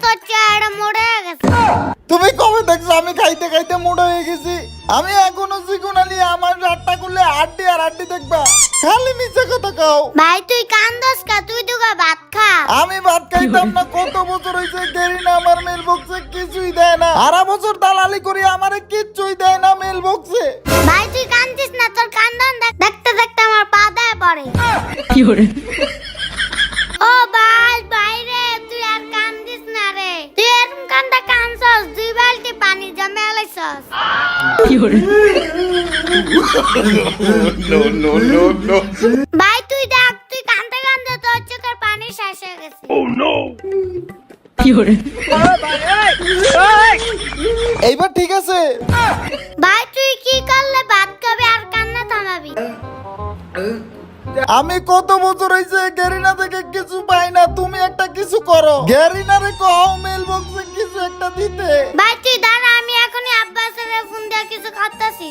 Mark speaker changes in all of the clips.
Speaker 1: তোর চেহারা মরে গেছে।
Speaker 2: তুমি কবে দেখছো আমি খাইতে খাইতে মোটা হয়ে গেছি? আমি এখনো চিকুনা নিয়ে আমার রাতটা করলে আড্ডি আর আড্ডি দেখবা, খালি মিছে কথা কও।
Speaker 1: ভাই তুই কান্দস কা, তুই তো ভাত খা।
Speaker 2: আমি ভাত খাইতাম না, কত বছর হইছে গেরিনা আমার মেল বক্সে কিছুই দেয় না। সারা বছর দালালি করি আমারে কিচ্ছুই দেয় না মেল বক্সে।
Speaker 1: ভাই তুই কান্দিস না, তোর কান্দন দেখতে দেখতে আমার পা দেয় পড়ে।
Speaker 3: কি করে?
Speaker 1: ও ভাই বাইরে তুই আর কান্দিস না রে, তুই এরকম কান্দা কানছস, 2 বালতি পানি জমে আলাইছস।
Speaker 3: কি করে?
Speaker 1: ভাই তুই দেখ, তুই কান্দতে কান্দতে তোর চোখের পানি শেষ হয়ে গেছে।
Speaker 3: কি করে?
Speaker 2: এইবার ঠিক আছে?
Speaker 1: ভাই তুই কি করলে ভাত খাবি আর কান্না থামাবি?
Speaker 2: আমি কত বছর হইছে গেরিনা থেকে কিছু পাই না, তুমি একটা কিছু করো। গেরিনারে কও মেল বক্সে কিছু একটা দিতে।
Speaker 1: ভাই তুই দাঁড়া, আমি এখনই আব্বাসের ফোন দিয়ে কিছু করতেছি।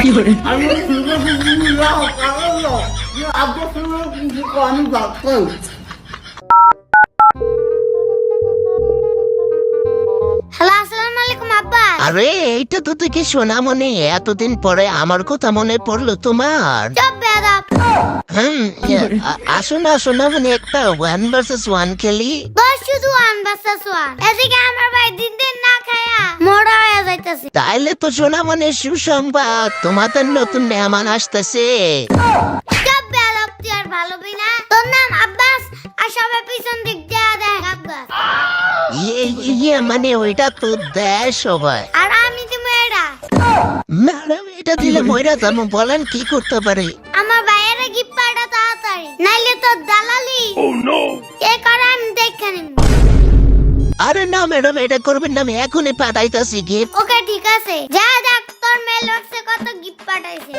Speaker 3: কি করে?
Speaker 1: হ্যালো, আসসালামু আলাইকুম আব্বা।
Speaker 4: আরে এইটা তো থেকে সোনামণি, এতদিন পরে আমার কথা মনে পড়লো তোমার।
Speaker 1: চুপ বেয়াদব।
Speaker 4: আসো না সোনামণি, একটা 1 vs 1 খেলি।
Speaker 1: তোর শুধু 1 vs 1, এদিকে আমার ভাই দিন দিন না খায়া মোড়া হয়ে যাইতেছে।
Speaker 4: তাইলে তো সোনামণি সুসংবাদ, তোমাদের নতুন মেহমান আসতেছে।
Speaker 1: চুপ বেয়াদব, তুই আর ভালো বই না। তোর নাম আব্বাস আর সবার পিছন দিক দিয়ে দেখ আব্বাস।
Speaker 4: মানে ওইটা তো দেয় সবাই।
Speaker 1: আর আমি তুমি এরা
Speaker 4: ম্যাডাম এটা দিলে ময়রা যাবো, বলেন কি করতে পারি?
Speaker 1: আমার ভাইয়েরা গিফট পাঠা তাড়াতাড়ি, নাইলে তোর দালালি এ করে আমি দেখে নিব।
Speaker 4: আরে না ম্যাডাম এটা করবেন না, আমি এখনই পাঠাইতাছি গিফট।
Speaker 1: ওকে ঠিক আছে, যা দেখ তোর মেল বক্সে কত গিফট পাঠাইছে।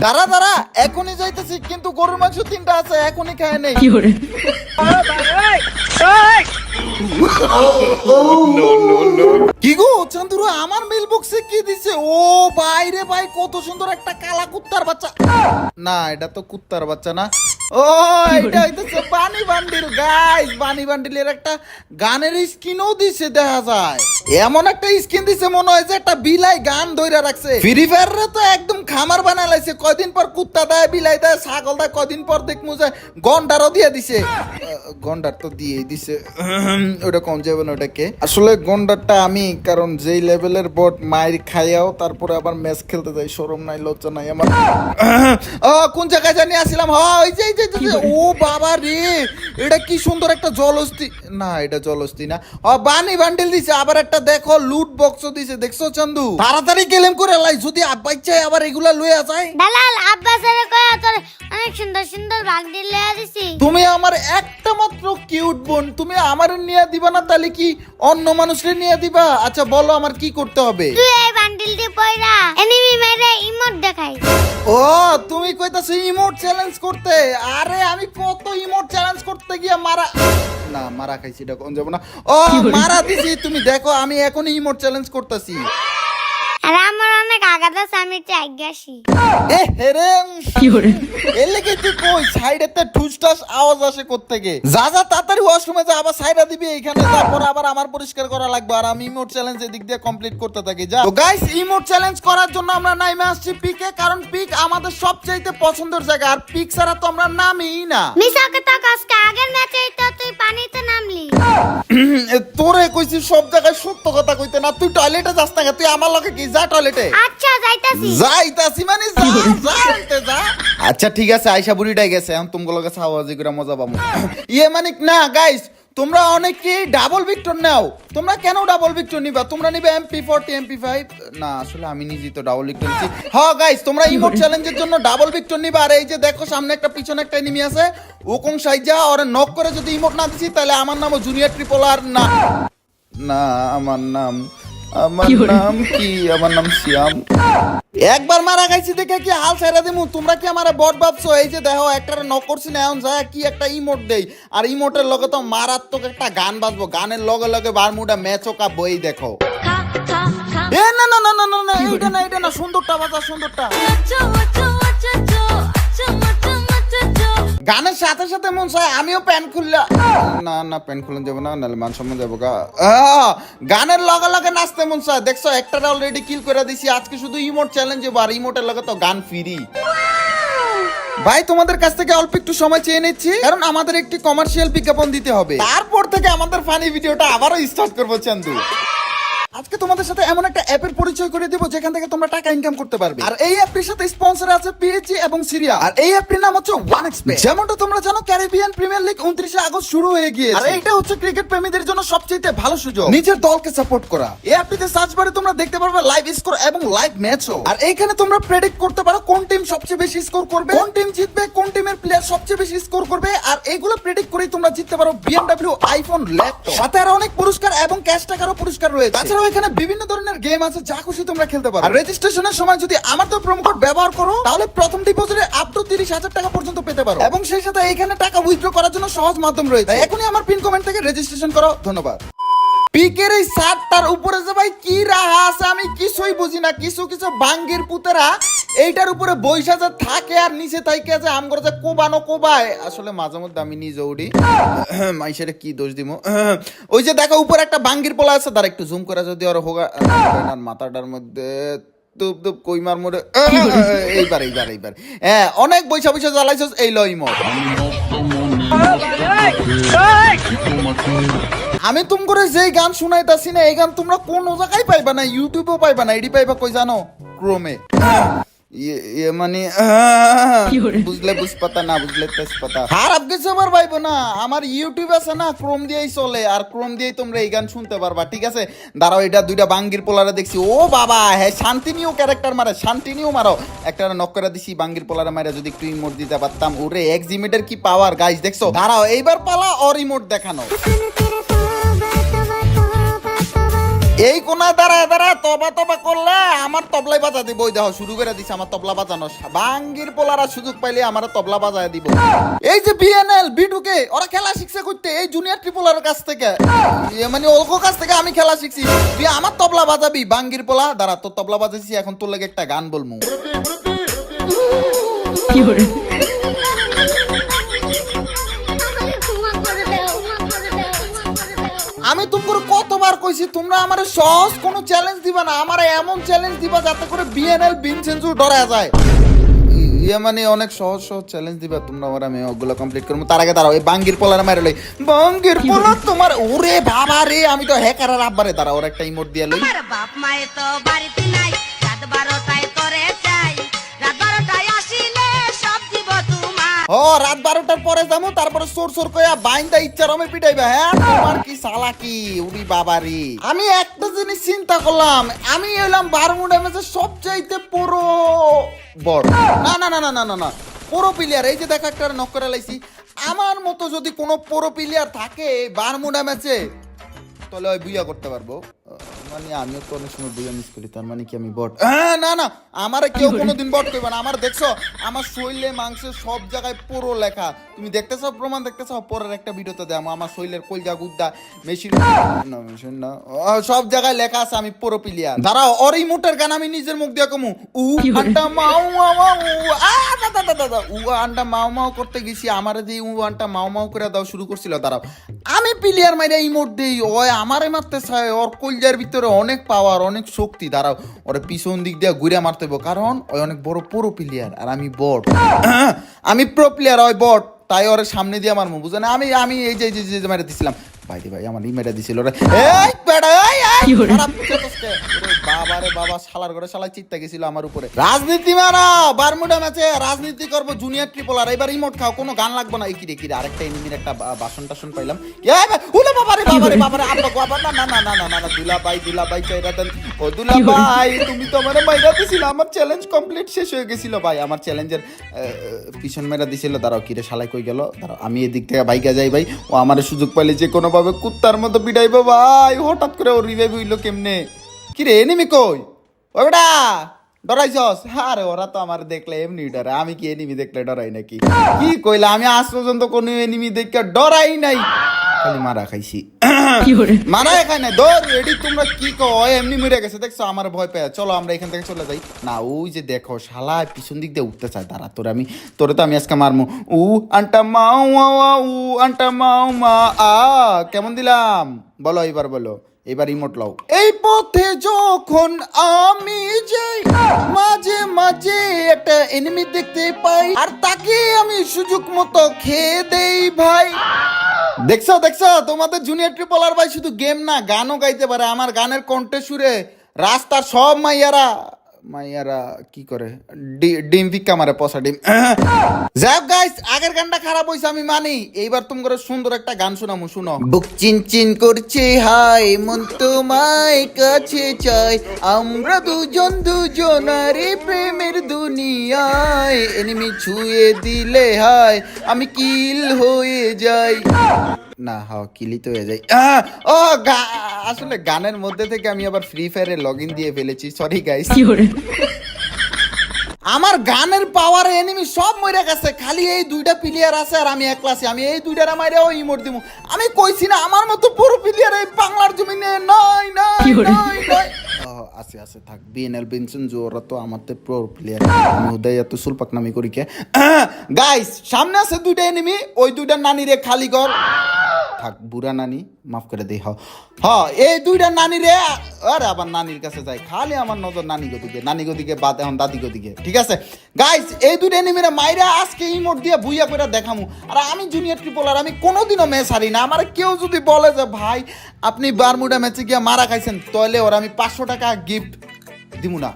Speaker 2: দাঁড়া দাঁড়া, এখনই যাইতেছি, কিন্তু গরুর মাংস 3টা আছে, এখনই খায় নেই।
Speaker 3: কি করে?
Speaker 2: কি গো চন্দ্র, আমার মেল বক্সে কি দিছে? ও বাইরে ভাই, কত সুন্দর একটা কালা কুত্তার বাচ্চা। না এটা তো কুত্তার বাচ্চা না, ও এটা হইতেছে বানি বান্ডিল। গাইস বানি বান্ডিলের একটা গানের স্কিনও দিছে, দেখা যায় এমন একটা স্কিন দিছে মনে হয় যে একটা বিলাই গান ধইরা রাখছে। ফ্রি ফায়ারে তো একদম খামার বানায় লাইছে, কয়দিন পর কুত্তা দেয়, বিলাই দেয়, ছাগল দেয়, কয়দিন পর দেখমু যে গন্ডারও দিয়ে দিছে। গন্ডার তো দিয়েই দিছে, ওটা কম যাবে না ওটাকে। আসলে গন্ডারটা আমি, কারণ যেই লেভেলের বট মাইর খাইয়াও তারপরে আবার ম্যাচ খেলতে যাই, শরম নাই লজ্জা নাই আমার। কোন জায়গায় জানি আসছিলাম, ওই যে ও বাবা রে, এটা কি সুন্দর একটা জলহস্তি। না এটা জলহস্তি না, বানি বান্ডেল দিছে। আবার একটা দেখো লুট বক্সও দিছে, দেখছো চন্দু? তাড়াতাড়ি গেলেম করে লাই, যদি আব্বাই চাই আবার এগুলা লইয়া যায়।
Speaker 1: দালাল আব্বাসের কয়া তোর অনেক সুন্দর সুন্দর বান্ডিল লইয়া দিছি।
Speaker 2: তুমি আমার একটা মাত্র কিউট বোন, তুমি আমার নিয়ে দিবা না, তাহলে কি অন্য মানুষের নিয়ে দিবা? আচ্ছা বলো আমার কি করতে হবে?
Speaker 1: তুই এই বান্ডিল দিয়ে পয়রা এনিমি মেরে ইমোট দেখাই।
Speaker 2: ও তুমি কইতাছো ইমোট চ্যালেঞ্জ করতে? আরে আমি কত ইমোট চ্যালেঞ্জ করতে গিয়ে মারা খাইছি, এটা কোন যাব না। ও মারা দিছি, তুমি দেখো আমি এখন ইমোট চ্যালেঞ্জ করতেছি।
Speaker 1: আর আমার অনেক আঘাত আছে, আমি চাই গেছি।
Speaker 2: এ হেরে
Speaker 3: কি করে?
Speaker 2: এর লেগে তুই কই সাইডেতে ঠুসটাস আওয়াজ আসে কোত্থেকে? যা তাড়াতাড়ি ওয়াশরুমে যা, আবার সাইডা দিবি এইখানে, তারপর আবার আমার পরিষ্কার করা লাগবে, আর আমি ইমোট চ্যালেঞ্জ এদিক দিয়ে কমপ্লিট করতে থাকি। যা তো গাইস, ইমোট চ্যালেঞ্জ করার জন্য আমরা নাইমে আসছি পিকে, কারণ পিক আমাদের সবচাইতে পছন্দের জায়গা, আর পিক ছাড়া তো আমরা নামিই না।
Speaker 1: মিছা কথা কসকা, আগের ম্যাচে তো তুই পানিতে নামলি।
Speaker 2: তোরে কইছি সব জায়গায় সত্য কথা কইতে না। তুই টয়লেটে যাস না, তুই আমার লগে কি যা টয়লেটে।
Speaker 1: আচ্ছা যাইতাছি।
Speaker 2: যাইতাছি মানে যা। আচ্ছা ঠিক আছে, আয়শা বুড়িটাই গেছে, এখন তোমাগুলো কাছে আওয়াজ করে মজা পাবো। মানে না গাইস, তোমরা অনেকে ডাবল ভিক্টর নাও, তোমরা কেন ডাবল ভিক্টর নিবা? তোমরা নিবে MP40 MP5 না, আসলে আমি নিজেই তো ডাবল ভিক্টর নিছি। হ্যাঁ গাইস, তোমরা ইমোট চ্যালেঞ্জের জন্য ডাবল ভিক্টর নিবা। আর এই যে দেখো সামনে একটা পিছনে একটা এনিমি আছে, ওকং সাইজা ওরে নক করে যদি ইমোট না দিছি, তাহলে আমার নামও জুনিয়র ট্রিপল আর না। আমার নাম কি? আমার নাম শিয়াম। একবার মারা খাইছি দেখে কি হাল ছেড়ে দিমু? তোমরা কি আমারে বট ভাবছো? এই যে দেখো একটারে নক করছি না, এখন যায় কি একটা ইমোট দেই, আর ইমোটের লগে তো মারাত্মক একটা গান বাজবো, গানের লগে লগে বারমুডা ম্যাচও কা বই দেখো। এ না না না না না, এইটা না, সুন্দরটা বাজা, সুন্দরটা। গানের সাথে সাথে মন চায় আমিও প্যান্ট খুললা, না না প্যান্ট খুলে যাবো না, নাহলে মান সম্মান যাবো গা। গানের লগে লগে নাচতে মন চায়, দেখছো একটা অলরেডি কিল করে দিছি, আজকে শুধু ইমোট চ্যালেঞ্জ হবো, আর ইমোটের লগে তো গান ফ্রি। ভাই তোমাদের কাছ থেকে অল্প একটু সময় চেয়ে নিচ্ছি, কারণ আমাদের একটি কমার্শিয়াল বিজ্ঞাপন দিতে হবে, তারপর থেকে আমাদের ফানি ভিডিওটা আবারও স্টার্ট করবো চান্দু। আজকে তোমাদের সাথে এমন একটা অ্যাপের পরিচয় করে দেব যেখান থেকে তোমরা টাকা ইনকাম করতে পারবে, আর এই অ্যাপটির সাথে স্পন্সর আছে পিএইচজি এবং সিরিয়া, আর এই অ্যাপটির নাম হচ্ছে ওয়ানএক্সপেট। যেমনটা তোমরা জানো ক্যারিবিয়ান প্রিমিয়ার লিগ 29 আগস্ট শুরু হয়ে গিয়েছে, আর এইটা হচ্ছে ক্রিকেট প্রেমীদের জন্য সবচেয়ে ভালো সুযোগ নিজের দলকে সাপোর্ট করা। এই অ্যাপটিতে সার্চ বারে তোমরা দেখতে পারবে লাইভ স্কোর এবং লাইভ ম্যাচও, আর এইখানে তোমরা প্রেডিক্ট করতে পারো কোন টিম সবচেয়ে বেশি স্কোর করবে, কোন টিম জিতবে, কোন টিমের প্লেয়ার সবচেয়ে বেশি স্কোর করবে, আর এইগুলো প্রেডিক্ট করেই তোমরা জিততে পারো BMW আইফোন ল্যাপটপ, সাথে আরো অনেক পুরস্কার এবং ক্যাশ টাকারও পুরস্কার রয়েছে। তাছাড়াও এখানে বিভিন্ন ধরনের গেম আছে, যা খুশি তোমরা খেলতে পারো। আর রেজিস্ট্রেশনের সময় যদি আমার তো প্রোমো কোড ব্যবহার করো, তাহলে প্রথম ডিপোজিটে আপ টু 30,000 টাকা পর্যন্ত পেতে পারো, এবং সেই সাথে এখানে টাকা উইথড্র করার জন্য সহজ মাধ্যম রয়েছে। তাই এখনই আমার পিন কমেন্ট থেকে রেজিস্ট্রেশন করো। ধন্যবাদ। পিকের এই শার্টটার উপরে যে ভাই কি রাহা আছে আমি কিছুই বুঝি না, কিছু কিছু বাঙ্গির পুতেরা এইটার উপরে বৈশা যে থাকে আর নিচে থাকে যে আম করে যে কোবানো কোবায়, আসলে মাঝে মধ্যে আমি নিজে উঠি, মাইসের কি দোষ দিব। ওই যে দেখো উপরে একটা বাঙ্গির পোলা আছে, তার একটু জুম করে যদি ওর হোগা মাথাটার মধ্যে তুপ তুপ কইমার মোড়ে, এইবার এইবার এইবার হ্যাঁ অনেক বৈশা বৈশা জ্বালাইছ, এই লই মত। আমি তুম করে যেই গান শুনাইতাছি না, এই গান তোমরা কোন জায়গায় পাইবা না, ইউটিউবেও পাইবা না, এডি পাইবা কই জানো, ক্রোমে। মানে বুঝলে বুঝপাতা, না বুঝলে তেজপাতা। খারাপ কিছু আবার পাইবো না, আমার ইউটিউব আছে না, ক্রোম দিয়েই চলে, আর ক্রোম দিয়েই তোমরা এই গান শুনতে পারবা, ঠিক আছে। দাঁড়াও, এটা দুইটা বাঙ্গির পোলারে দেখছি, ও বাবা হ্যাঁ শান্তিনিও ক্যারেক্টার মারে, শান্তিনিও মারো, একটা নক করে দিছি বাঙ্গির পোলারে মারে, যদি একটু ইমোট দিতে পারতাম, ওরে এক্সিমিটের কি পাওয়ার গাইস দেখছো। দাঁড়াও এইবার পালা অর ইমোট দেখানো। এই কোনা দাঁড়ায় দাঁড়ায় তবা তবা করলে আমার তবলাই বাজা দিব, ওই দেখো শুরু করে দিছে আমার তবলা বাজানো। বাঙ্গির পোলারা সুযোগ পাইলে আমার তবলা বাজায় দিব। এই যে বিএনএল বিটুকে ওরা খেলা শিখছে করতে এই জুনিয়র ট্রিপলার কাছ থেকে, মানে ওর কাছ থেকে আমি খেলা শিখছি। তুই আমার তবলা বাজাবি বাঙ্গির পোলা, দাঁড়া তোর তবলা বাজাইছি, এখন তোর লাগে একটা গান বলমু। আমি তোমার কতবার কইছি তোমরা আমারে সহজ কোনো চ্যালেঞ্জ দিবা না, আমারে এমন চ্যালেঞ্জ দিবা যাতে করে বিএনএল ভিনসেন্জু ডরা যায়। মানে অনেক সহজ সহজ চ্যালেঞ্জ দিবা তোমরা, আমার আমি ওগুলো কমপ্লিট করবো। তার আগে দাঁড়াও, এই বাঙ্গির পোলার মারে লই, বাঙ্গির পোলা তোমার, ওরে বাবা রে, আমি তো হ্যাকারের আব্বারে। দাঁড়া ওর একটা ইমোট দিয়ে লই।
Speaker 5: বাপ মায়ে তো বাড়িতে নাই, রাত 12টায় করে চাই, রাত 12টায় আসিলে সব দিব তোমার।
Speaker 2: ও রাত 12টার পরে যাবো, তারপরে সোর সোর কইয়া বাইন্দা ইচ্ছারমে পিটাইবা। হ্যাঁ তোমার কি চালাকি, উরি বাবা রে। আমি একটা জিনিস চিন্তা করলাম, আমি এলাম বারমুডা ম্যাচের সবচাইতে পুরো বড়, না না না না না না না পুরো প্লেয়ার। এই যে দেখো একটা নক করে লাইছি, আমার মতো যদি কোনো পুরো প্লেয়ার থাকে বারমুডা ম্যাচে, তাহলে ওই বুইয়া করতে পারবো। মানে আমিও তো অনেক সময় বুইয়া মিস করি, তার মানে কি আমি বট? না না, আমার কেউ কোনোদিন বট করবে না। আমার দেখছো আমার শরীরে মাংসের সব জায়গায় পুরো লেখা, তুমি দেখতে চাও প্রমাণ দেখতে চাও, পরের একটা ভিডিওতে দেবো আমার শরীরের কলজা গুদ্দা মেশিন না মেশিন না সব জায়গায় লেখা আছে আমি পুরো প্লেয়ার। দাঁড়াও ওর এই মুটের গান আমি নিজের মুখ দিয়ে কমু, উ আন্টা মাও মাও দাদা দাদা উ আন্টা মাও মাও করতে গেছি, আমার যে উ আন্টা মাও মাও করে দাও শুরু করছিল। দাঁড়াও আমি প্লেয়ার মাইরা ইমোট দেই, ওই আমারে মারতে চায়, ওর কলজার ভিতরে অনেক পাওয়ার অনেক শক্তি। দাঁড়াও ওরে পিছন দিক দিয়ে ঘুরে মারতে হবে, কারণ ওই অনেক বড় পুরো প্লেয়ার আর আমি বট। আমি প্রো প্লেয়ার, ওই বট, তাই ওর সামনে দিয়ে মারমু, বুঝে না। আমি এই যে মেরে দিছিলাম, ভাই রে ভাই আমার মেরে দিছিল রে, এই বেড়া এই বাবা রে বাবা, শালার ঘরে শালা চিত্তা গেছিল আমার উপরে। রাজনীতি মারা বারমুডা ম্যাচে রাজনীতি করবো জুনিয়র ট্রিপলার, এবার ইমোট খাও, কোনো গান লাগবে না। এই কিরে কিরে আরেকটা এনিমির একটা বাসন টাসন পাইলাম, উলে বাবারে বাবারে বাবারে আব্বা গো না না না না না না দুলা ভাই চাইরা দেন। ও দুলা ভাই তুমি তো আমারে মাইরা দিছিল, আমার চ্যালেঞ্জ কমপ্লিট শেষ হয়ে গেছিল ভাই, আমার চ্যালেঞ্জের পিছন মেরা দিছিল। দাঁড়াও কিরে শালাই কই গেল, দাঁড়াও আমি এদিক থেকে বাইকা যাই ভাই, ও আমার সুযোগ পাইলে যে কোনো ভাবে কুত্তার মতো পিটাইবো ভাই। হঠাৎ করে ও রিভাইভ হইলো কেমনে, কিরে এনিমি কই, ও বেটা ডরাইছস? আরে ওরা তো আমার দেখলে এমনি ডরে, আমি কি এনিমি দেখলে ডরাই নাকি? কি কইলা, আমি আজ পর্যন্ত কোনো এনিমি দেখে ডরাই নাই। খালি মারা খাইছি
Speaker 3: Fiore,
Speaker 2: মারা খাই না ধর এডি তোমরা কি কো ও এমনি মরে গেছে দেখছো আমার ভয় পেয়ে চলো আমরা এখান থেকে চলে যাই না ওই যে দেখো শালা পিছন দিক দিয়ে উঠতে চায় দাঁড়া তোরে তো আমি আজকে মারমু উ আন্টা মাও উ আন্টা মাও মা আ কেমন দিলাম বলো এবার বলো এবার ইমোট লাও এই পথে যখন আমি যাই মাঝে মাঝে একটা এনিমি দেখতে পাই আর তাকে আমি সুযোগ মতো খেয়ে দেই ভাই দেখছো তোমাদের জুনিয়র ট্রিপলার ভাই শুধু গেম না গানও গাইতে পারে আমার গানের কণ্ঠে সুরে রাস্তার সব মাইয়ারা কি করে ডিম ভিক্ষা মারে পসা ডিম যাক গাইস আগের গানটা খারাপ হইছে আমি মানি এইবার তোমার সুন্দর একটা গান শোনামু শুনো বুক চিন করছে হাই মন তোমায় কাছে চাই আমরা দুজনারে প্রেমের দুনিয়ায় এনিমি ছুঁয়ে দিলে হাই আমি কিল হয়ে যাই না কিলি তো হয়ে যাই আসলে গানের মধ্যে থেকে আমি আবার ফ্রি ফায়ারে লগ ইন দিয়ে ফেলেছি সরি গাইস
Speaker 3: Fiore,
Speaker 2: আমার গানের পাওয়ারে এনিমি সব মরে গেছে খালি এই দুইটা প্লেয়ার আছে আর আমি একলা আছি আমি এই দুইটার মাইরে ওই ইমোট দিমু আমি কইছি না আমার মতো পুরো প্লেয়ার এই বাংলার জমিনে নাই
Speaker 3: কি করে?
Speaker 2: আছে থাক বিএনএল বেনসন জোরা তো আমাতে প্রো প্লেয়ার আমি উদয় এত সুলপাক নামি করি কে গাইস সামনে আছে দুইটা এনিমি ওই দুইটা নানি রে খালি কর থাক বুড়া নানি মাফ করে দেই এই দুইটা নানি রে আরে আবার নানির কাছে যাই খালি আমার নজর নানি গদিকে বাদ এখন দাদি গদিকে ঠিক আছে গাইস এই দুইটা এনিমিরে মাইরা আজকে ইমোট দিয়ে বুইয়া করে দেখামু আর আমি জুনিয়র ট্রিপলার আমি কোনোদিনও ম্যাচ হারি না আমার কেউ যদি বলে যে ভাই আপনি বারমুডা ম্যাচে গিয়ে মারা খাইছেন তাহলে ওর আমি 500 টাকা গিফট দিমু না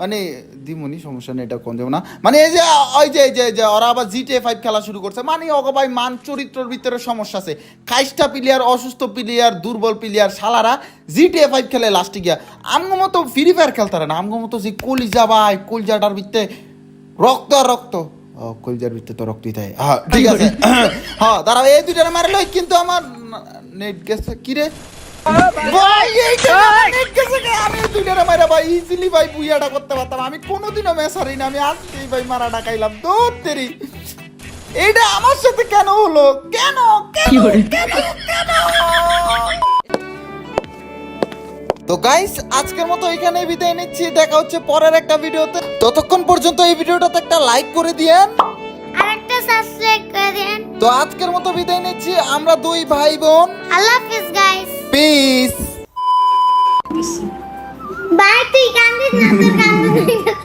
Speaker 2: মানে দিমুনি সমস্যা নেই এটা কোন দেব না মানে এই যে ওই যে ওরা আবার জিটিএ 5 খেলা শুরু করছে মানে ওগো ভাই মান চরিত্রের ভিতরে সমস্যা আছে খাইস্টা প্লেয়ার অসুস্থ প্লেয়ার দুর্বল প্লেয়ার শালারা জিটিএ 5 খেলে লাস্টে গিয়া আমগো মতো ফ্রি ফায়ার খেলতারে না আমগো মতো যে কলিজা ভাই কলজাটার ভিতরে রক্ত কলজার ভিতরে তো রক্তই থাকে ঠিক আছে দাঁড়াও এই দুইটারে মারলো কিন্তু আমার নেট গেছে কি রে ভাই এই নেট গেছে আমি দুইটারে মারা ভাই ইজিলি ভাই বুইয়াটা করতে পারতাম আমি কোনোদিনও ম্যাচ হারি না আমি আজকেই ভাই মারাটা খাইলাম দূর তেরি এইটা আমার সাথে কেন হলো কেন
Speaker 3: Fiore,
Speaker 2: তো গাইস আজকের মতো এখানে বিদায় নিচ্ছি দেখা হচ্ছে পরের একটা ভিডিওতে ততক্ষণ পর্যন্ত এই ভিডিওটাতে একটা লাইক করে দিয়েন
Speaker 1: আর একটা সাবস্ক্রাইব করে দেন
Speaker 2: তো আজকের মতো বিদায় নিচ্ছি আমরা দুই ভাই বোন
Speaker 1: আল্লাহ হাফেজ গাইস
Speaker 2: পিস
Speaker 1: বাই তুই কান্দিস না তোর কান্দিস